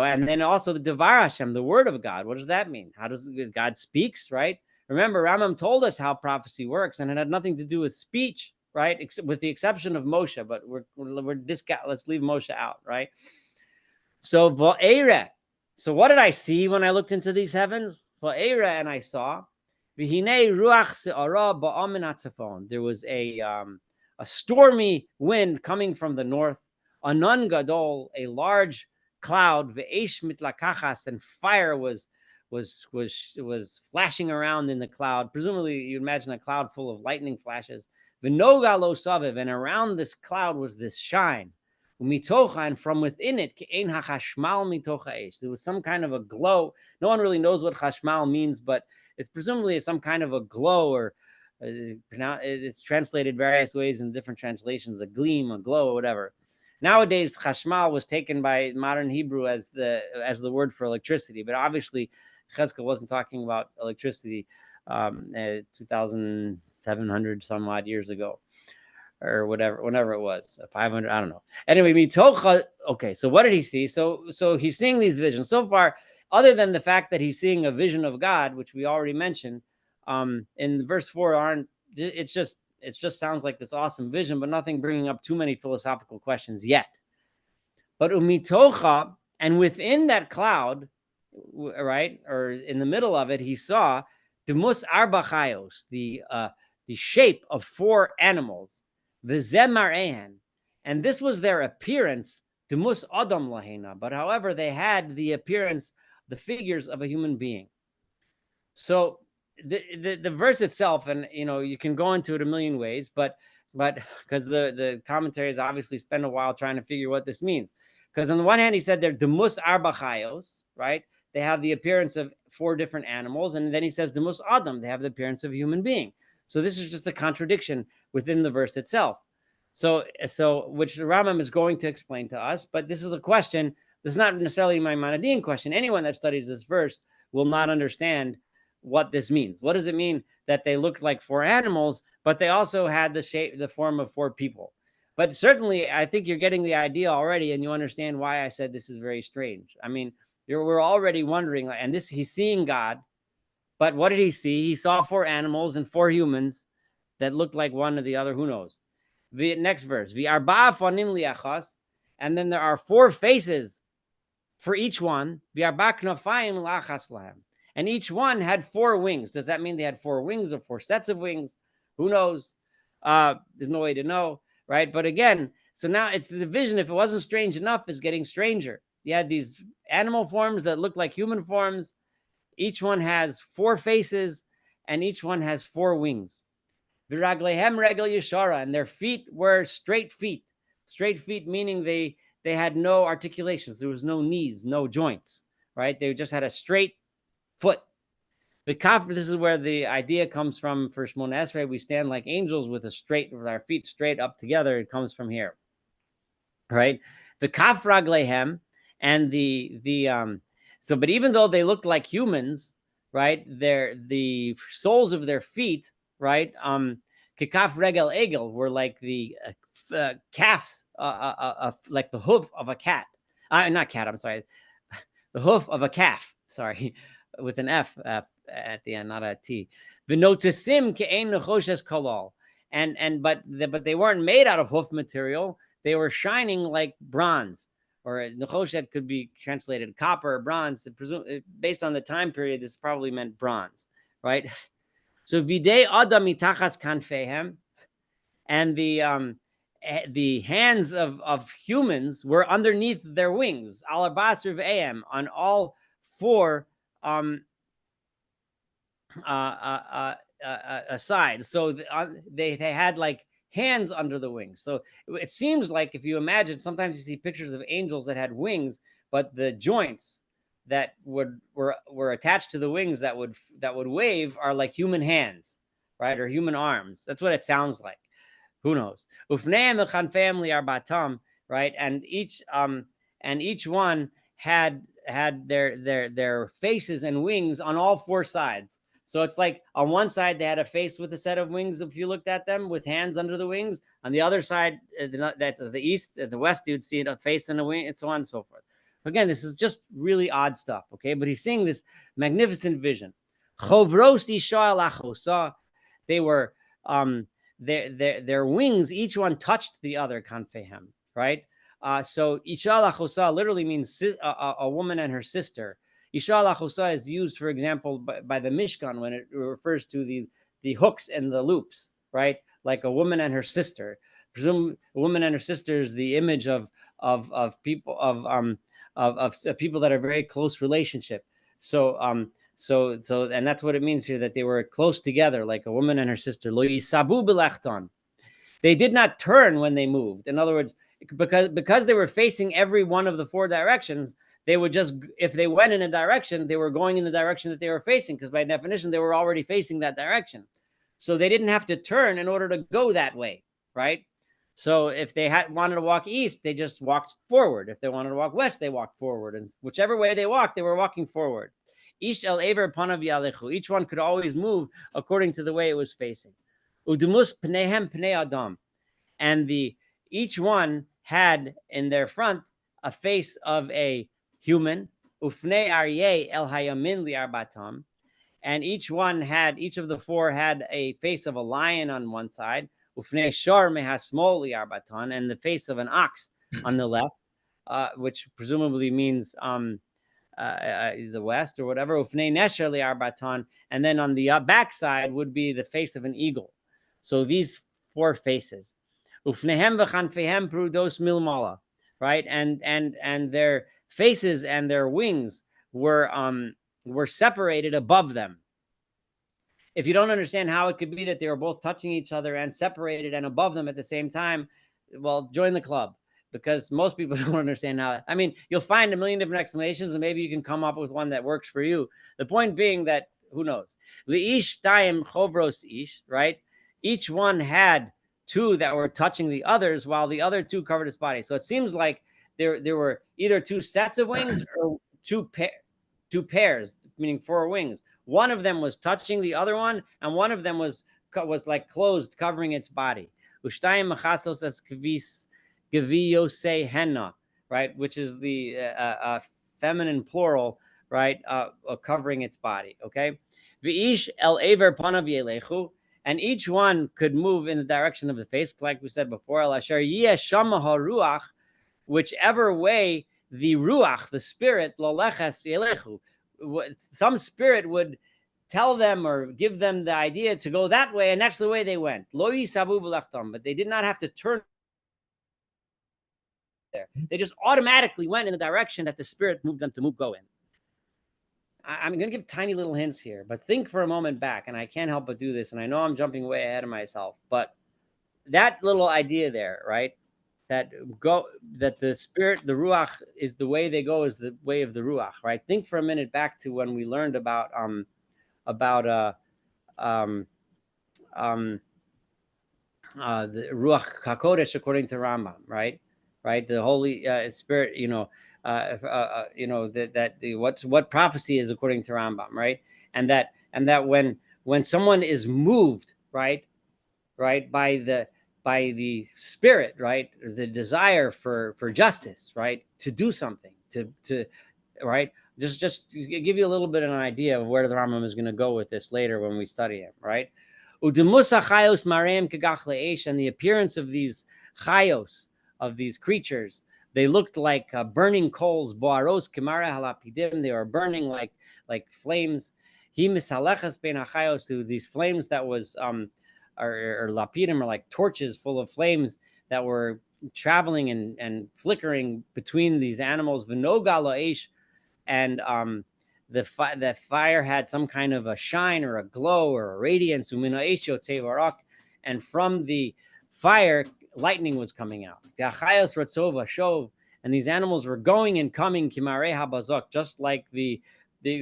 and then also the Devar Hashem, the word of God. What does that mean? How does God speaks, right? Remember, Rambam told us how prophecy works, and it had nothing to do with speech, right? With the exception of Moshe, but let's leave Moshe out, right? So Va'era. So what did I see when I looked into these heavens? Va'era, and I saw V'hinei ruach se'ara ba'amin atzafon. There was a stormy wind coming from the north. Anan gadol, a large cloud, ve'esh mitlakachas, and fire was flashing around in the cloud. Presumably, you imagine a cloud full of lightning flashes. V'noga lo saviv, and around this cloud was this shine. Umitocha, and from within it, ke'ein hachashmal mitocha eish. There was some kind of a glow. No one really knows what chashmal means, but it's presumably some kind of a glow, or it's translated various ways in different translations, a gleam, a glow, or whatever. Nowadays, chashmal was taken by modern Hebrew as the word for electricity, but obviously, Yechezkel wasn't talking about electricity 2,700 some odd years ago, or whenever it was, 500, I don't know. Anyway, mitocha. Okay, so what did he see? So he's seeing these visions. So far, other than the fact that he's seeing a vision of God, which we already mentioned, in verse 4, it just sounds like this awesome vision, but nothing bringing up too many philosophical questions yet. But umitocha, and within that cloud, right, or in the middle of it, he saw demus arba chayos, the shape of 4 animals, v'zeh, and this was their appearance, demus adam lahena. But however, they had the appearance, the figures of a human being. So the verse itself, and you can go into it a million ways, but because the commentaries obviously spend a while trying to figure what this means. Because on the one hand, he said they're demus arba chayos, right? They have the appearance of 4 different animals, and then he says demus adam, they have the appearance of a human being. So this is just a contradiction within the verse itself. So which the Rambam is going to explain to us, but this is a question. This is not necessarily my Maimonidean question. Anyone that studies this verse will not understand what this means. What does it mean that they looked like four animals, but they also had the form of four people? But certainly, I think you're getting the idea already, and you understand why I said this is very strange. I mean, we're already wondering, and he's seeing God, but what did he see? He saw four animals and four humans that looked like one or the other. Who knows? The next verse, and then there are four faces for each one, and each one had four wings. Does that mean they had four wings or four sets of wings? Who knows? There's no way to know, right? But again, so now it's the vision. If it wasn't strange enough, it's getting stranger. You had these animal forms that look like human forms. Each one has four faces, and each one has four wings. Viraglehem regel yeshara, and their feet were straight feet. Straight feet meaning they had no articulations. There was no knees, no joints, right? They just had a straight foot. The kaf, this is where the idea comes from for Shmona Esrei. We stand like angels with our feet straight up together. It comes from here, right? The kaf raglehem, and but even though they looked like humans, right? The soles of their feet, right? Kikaf regel egel were like the calves, like the hoof of a cat. Not cat, I'm sorry. The hoof of a calf, sorry, with an F at the end, not a T. V'notesim ke'ein nechoshes kalal. But they weren't made out of hoof material. They were shining like bronze. Or nechoshet could be translated copper or bronze. Based on the time period, this probably meant bronze, right? So videi adam mitachas kanfehem, and the hands of humans were underneath their wings, alabasr v'am, on all four sides. So they had like hands under the wings. So it seems like, if you imagine, sometimes you see pictures of angels that had wings, but the joints that were attached to the wings that would wave are like human hands, right, or human arms. That's what it sounds like. Who knows? Ufneim family are batam, right, and each one had their faces and wings on all four sides. So it's like on one side they had a face with a set of wings, if you looked at them, with hands under the wings. On the other side, that's the east, the west, you'd see a face and a wing, and so on and so forth. Again, this is just really odd stuff, okay? But he's seeing this magnificent vision. Chovros isha alachosa. They were their wings, each one touched the other, kanfehem, right? So isha alachosa literally means a woman and her sister. Isha alachosa is used, for example, by the Mishkan when it refers to the hooks and the loops, right? Like a woman and her sister. Presume a woman and her sister is the image of people of people that are very close relationship. So and that's what it means here, that they were close together, like a woman and her sister. Lo yisabu b'lachton. They did not turn when they moved. In other words, because they were facing every one of the four directions, they would just, if they went in a direction, they were going in the direction that they were facing, because by definition, they were already facing that direction. So they didn't have to turn in order to go that way, right? So if they wanted to walk east, they just walked forward. If they wanted to walk west, they walked forward. And whichever way they walked, they were walking forward. Each el-aver panav yalechu. Each one could always move according to the way it was facing. Udumus pnehem pnei adam. And each one had in their front a face of a human. Ufnei aryeh el hayamin liarbatam. And each of the four had a face of a lion on one side. Ufnei shor mehasmol liarbatan, and the face of an ox on the left, which presumably means the west or whatever. Ufnei nesher liarbatan, and then on the back side would be the face of an eagle. So these four faces. Ufnehem v'chanfehem prudos milmala, right? And their faces and their wings were separated above them. If you don't understand how it could be that they were both touching each other and separated and above them at the same time, well, join the club, because most people don't understand how. I mean, you'll find a million different explanations, and maybe you can come up with one that works for you. The point being that, who knows? Li'ish daim chovros ish, right? Each one had two that were touching the others, while the other two covered his body. So it seems like there were either two sets of wings or two pairs, meaning four wings. One of them was touching the other one, and one of them was like closed, covering its body. Ushtayim machasos as kvis geviyose henna, right, which is the feminine plural, right, covering its body. Okay, v'ish el aver panav yelechu, and each one could move in the direction of the face, like we said before. El asher yeh shama haruach, whichever way the ruach, the spirit, lolechas yelechu, some spirit would tell them or give them the idea to go that way, and that's the way they went. Lo yisabu b'lachtam, but they did not have to turn there. They just automatically went in the direction that the spirit moved them to go in. I'm going to give tiny little hints here, but think for a moment back, and I can't help but do this, and I know I'm jumping way ahead of myself, but that little idea there, right? That the spirit, the ruach, is the way they go, is the way of the ruach, right? Think for a minute back to when we learned about the ruach hakodesh according to Rambam, right? The Holy Spirit, what prophecy is according to Rambam, right? And that when someone is moved, right, by the spirit, right, the desire for justice, right, to do something, to right, just give you a little bit of an idea of where the Rambam is going to go with this later when we study him, right? And the appearance of these chayos, of these creatures, they looked like burning coals. Boaros kimara halapidim, they were burning like flames. He misalechas ben achayos, to these flames that was or lapidim, or like torches full of flames that were traveling and flickering between these animals. V'noga lo'esh, and the fire had some kind of a shine or a glow or a radiance. And from the fire, lightning was coming out. And these animals were going and coming, just like the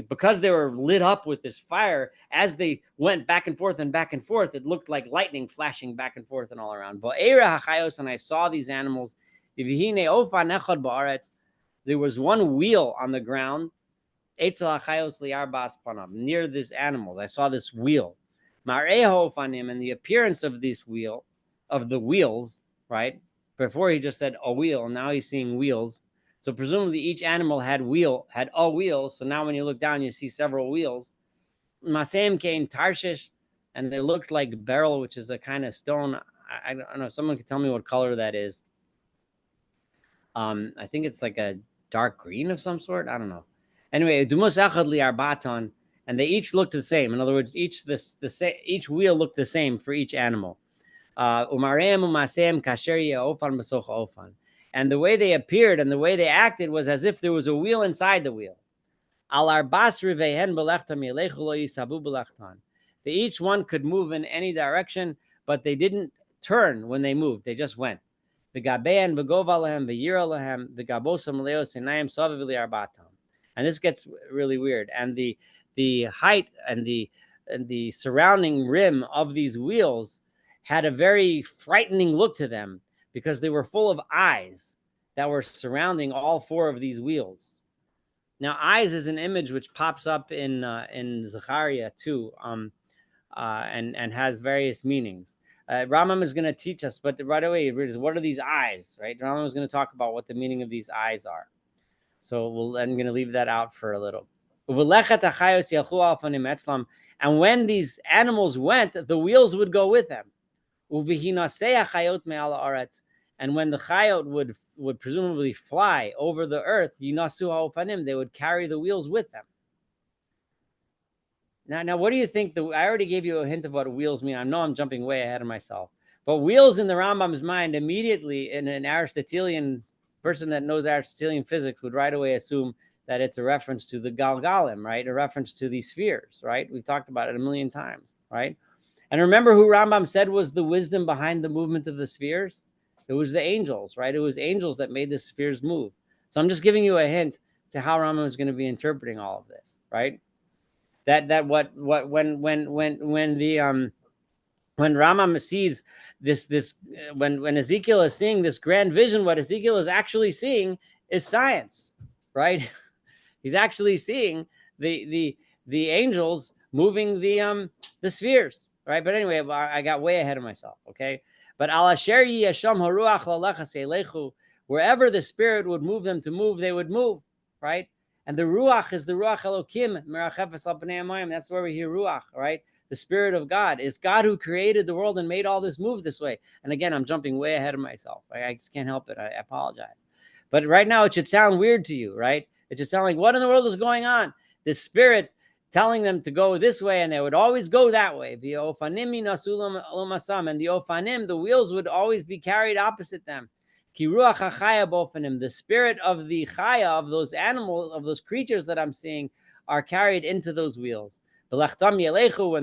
because they were lit up with this fire, as they went back and forth, it looked like lightning flashing back and forth and all around. And I saw these animals. There was one wheel on the ground near these animals. I saw this wheel. And the appearance of this wheel, of the wheels, right? Before he just said a wheel, now he's seeing wheels. So presumably each animal had a wheel. So now when you look down, you see several wheels. Masem came Tarshish, and they looked like beryl, which is a kind of stone. I don't know if someone could tell me what color that is. I think it's like a dark green of some sort. I don't know. Anyway, and they each looked the same. In other words, each wheel looked the same for each animal. And the way they appeared and the way they acted was as if there was a wheel inside the wheel. Each one could move in any direction, but they didn't turn when they moved. They just went. And this gets really weird. And the height and the surrounding rim of these wheels had a very frightening look to them, because they were full of eyes that were surrounding all four of these wheels. Now, eyes is an image which pops up in Zechariah too, and has various meanings. Rambam is going to teach us, but right away, what are these eyes, right? Rambam is going to talk about what the meaning of these eyes are. So I'm going to leave that out for a little. And when these animals went, the wheels would go with them. And when the chayot would presumably fly over the earth, they would carry the wheels with them. Now, what do you think? I already gave you a hint of what wheels mean. I know I'm jumping way ahead of myself. But wheels in the Rambam's mind, immediately, in an Aristotelian person that knows Aristotelian physics, would right away assume that it's a reference to the Galgalim, right? A reference to these spheres, right? We've talked about it a million times, right? And remember who Rambam said was the wisdom behind the movement of the spheres? It was the angels, right? It was angels that made the spheres move. So I'm just giving you a hint to how Rambam is going to be interpreting all of this, right? When Rambam sees this when Ezekiel is seeing this grand vision, what Ezekiel is actually seeing is science, right? He's actually seeing the the angels moving the spheres, right? But anyway, I got way ahead of myself, okay? But al asher yasham haruach lalechas elechu, wherever the spirit would move them to move, they would move, right? And the ruach is the ruach elokim merachefes al pnei hamayim. That's where we hear ruach, right? The spirit of God. It's God who created the world and made all this move this way. And again, I'm jumping way ahead of myself. I just can't help it. I apologize. But right now, it should sound weird to you, right? It should sound like, what in the world is going on? The spirit telling them to go this way, and they would always go that way. And the ofanim, the wheels would always be carried opposite them. The spirit of the chaya, of those animals, of those creatures that I'm seeing, are carried into those wheels. When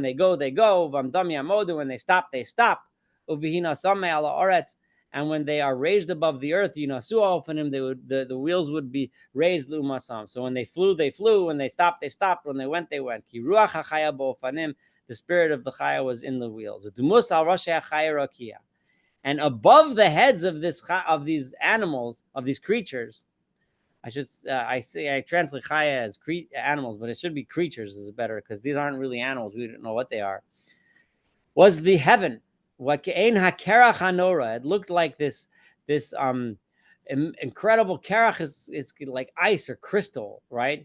they go, they go. When they stop, they stop. And when they are raised above the earth, the wheels would be raised l'umasam. So when they flew, they flew. When they stopped, they stopped. When they went, they went. The spirit of the chaya was in the wheels. And above the heads of these animals, of these creatures, I translate chaya as animals, but it should be creatures is better, because these aren't really animals. We don't know what they are. Was the heaven. It looked like this incredible kerach is like ice or crystal, right?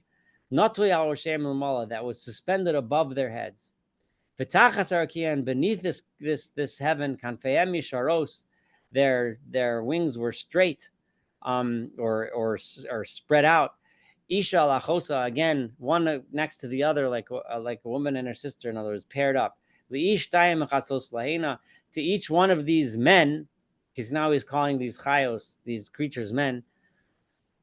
That was suspended above their heads. And beneath this heaven, their wings were straight, or spread out. Isha lachosa, again, one next to the other, like a woman and her sister. In other words, paired up. To each one of these men, because now he's calling these chayos, these creatures, men.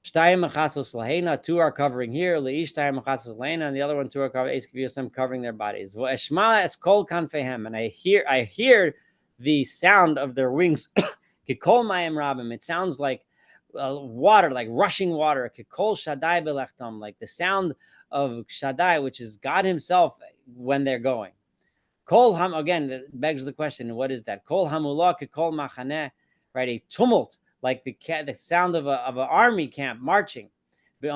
Two are covering here, and the other one, two are covering their bodies. And I hear the sound of their wings. It sounds like water, like rushing water. Like the sound of Shaddai, which is God himself when they're going. Again, that begs the question, what is that? Kol hamulah kol machaneh, right? A tumult, like the sound of an army camp marching. Right?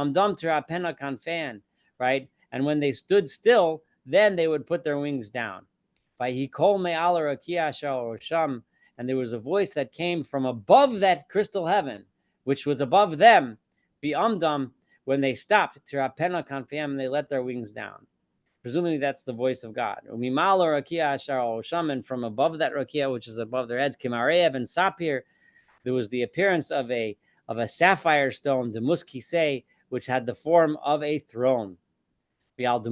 And when they stood still, then they would put their wings down. And there was a voice that came from above that crystal heaven, which was above them, when they stopped, and they let their wings down. Presumably that's the voice of God. And from above that rakia, which is above their heads, Kimarev and Sapir, there was the appearance of a sapphire stone, the muskisei, which had the form of a throne. And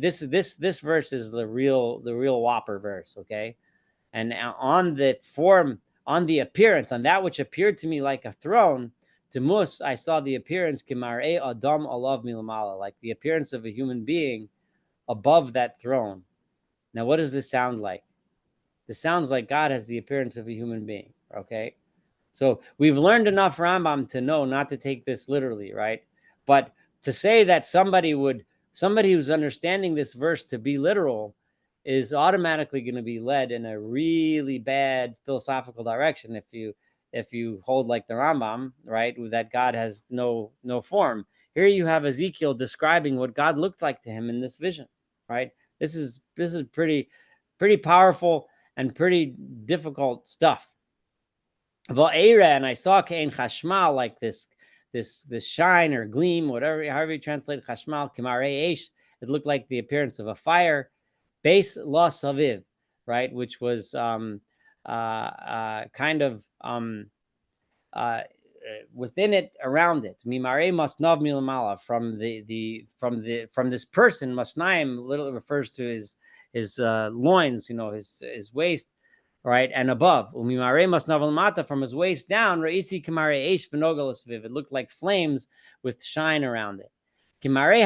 this verse is the real whopper verse, okay? And on the form, on the appearance, on that which appeared to me like a throne, Timus, I saw the appearance, Kimarei Adam Alav Milamala, like the appearance of a human being above that throne. Now, what does this sound like? This sounds like God has the appearance of a human being, okay? So we've learned enough Rambam to know not to take this literally, right? But to say that somebody who's understanding this verse to be literal is automatically going to be led in a really bad philosophical direction if you hold like the Rambam, right, that God has no form. Here you have Ezekiel describing what God looked like to him in this vision, right? This is pretty powerful and pretty difficult stuff. And I saw Kain Chashmal, like this shine or gleam, however you translate Chashmal, Kimarei Eish. It looked like the appearance of a fire. Beis La Saviv, right, which was kind of within it, around it. Mimare Masnav Milamala, from this person. Masnaim literally refers to his loins, his waist, right, and above. Umimare Masnav Lamata, from his waist down. Reitzi Kimare Eish Benogal Saviv. It looked like flames with shine around it. And I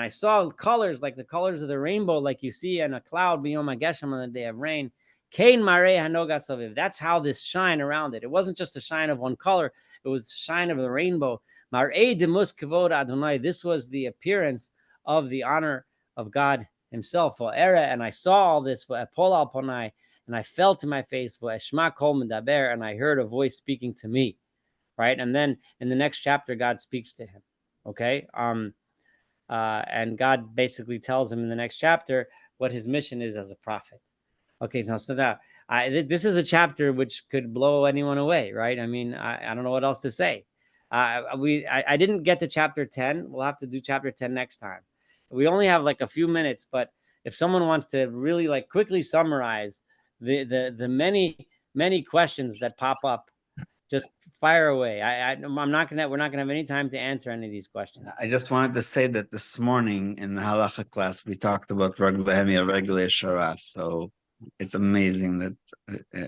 saw colors like the colors of the rainbow, like you see in a cloud beyond Mageshem on the day of rain. That's how this shine around it. It wasn't just a shine of one color, it was a shine of the rainbow. This was the appearance of the honor of God himself. And I saw all this, and I fell to my face, and I heard a voice speaking to me. Right? And then in the next chapter, God speaks to him. Okay. And God basically tells him in the next chapter what his mission is as a prophet. Okay, so now this is a chapter which could blow anyone away, right? I mean, I don't know what else to say. I didn't get to chapter 10. We'll have to do chapter 10 next time. We only have like a few minutes, but if someone wants to really like quickly summarize the many questions that pop up, just fire away. We're not gonna have any time to answer any of these questions. I just wanted to say that this morning in the halacha class we talked about Raglahem Regle Shara. So it's amazing that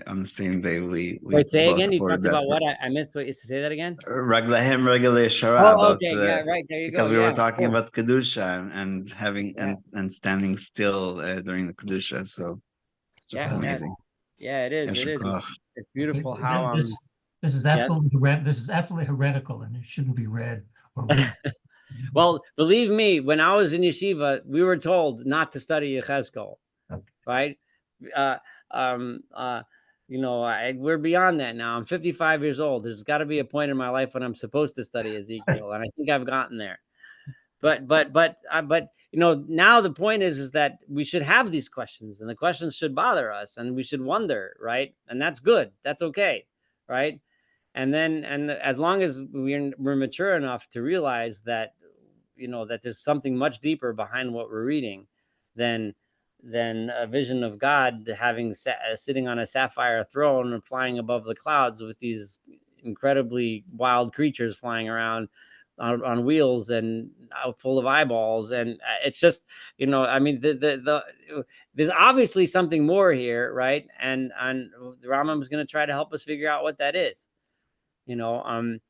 on the same day we Wait, say both again. You quoted talked that about what? I missed what you say that again. Raglahem Regle Shara Oh, about okay, yeah, right. There you go. because we Yeah, were talking cool. about kedusha and having Yeah. and standing still during the kedusha. So it's just amazing. Yeah, it is. It is. It's beautiful how This is absolutely this is absolutely heretical, and it shouldn't be read or read. Well, believe me, when I was in yeshiva, we were told not to study Yechezkel, right? We're beyond that now. I'm 55 years old. There's got to be a point in my life when I'm supposed to study Ezekiel, and I think I've gotten there. But now the point is that we should have these questions, and the questions should bother us, and we should wonder, right? And that's good. That's okay, right? And as long as we're mature enough to realize that, that there's something much deeper behind what we're reading than a vision of God sitting on a sapphire throne and flying above the clouds with these incredibly wild creatures flying around on wheels and full of eyeballs. And it's just, I mean, there's obviously something more here, right? And the Rambam is going to try to help us figure out what that is. And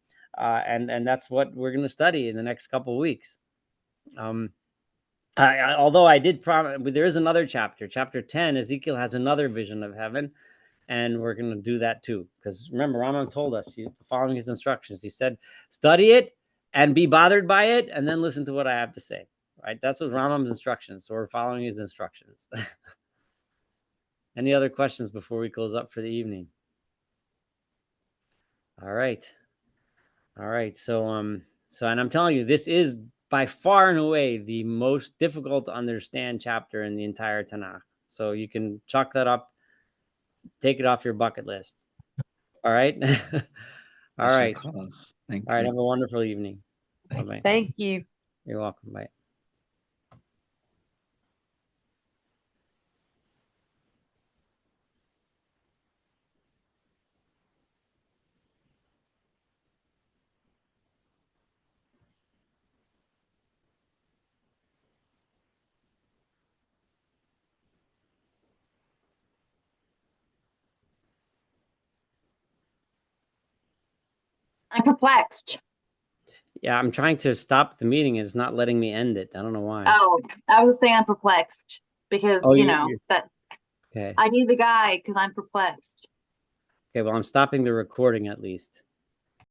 that's what we're going to study in the next couple of weeks. Although I did promise, there is another chapter 10. Ezekiel has another vision of heaven, and we're going to do that too. Because remember, Rambam told us, he's following his instructions. He said, study it and be bothered by it, and then listen to what I have to say. Right? That's what Rambam's instructions. So we're following his instructions. Any other questions before we close up for the evening? All right. So, and I'm telling you, this is by far and away the most difficult to understand chapter in the entire Tanakh. So you can chalk that up, take it off your bucket list. All right. All right. Thank you. All right. Have a wonderful evening. Bye-bye. Thank you. You're welcome. Bye. I'm perplexed. Yeah, I'm trying to stop the meeting and it's not letting me end it. I don't know why. Oh, I was saying I'm perplexed because, that okay. I need the guy because I'm perplexed. Okay, well, I'm stopping the recording at least.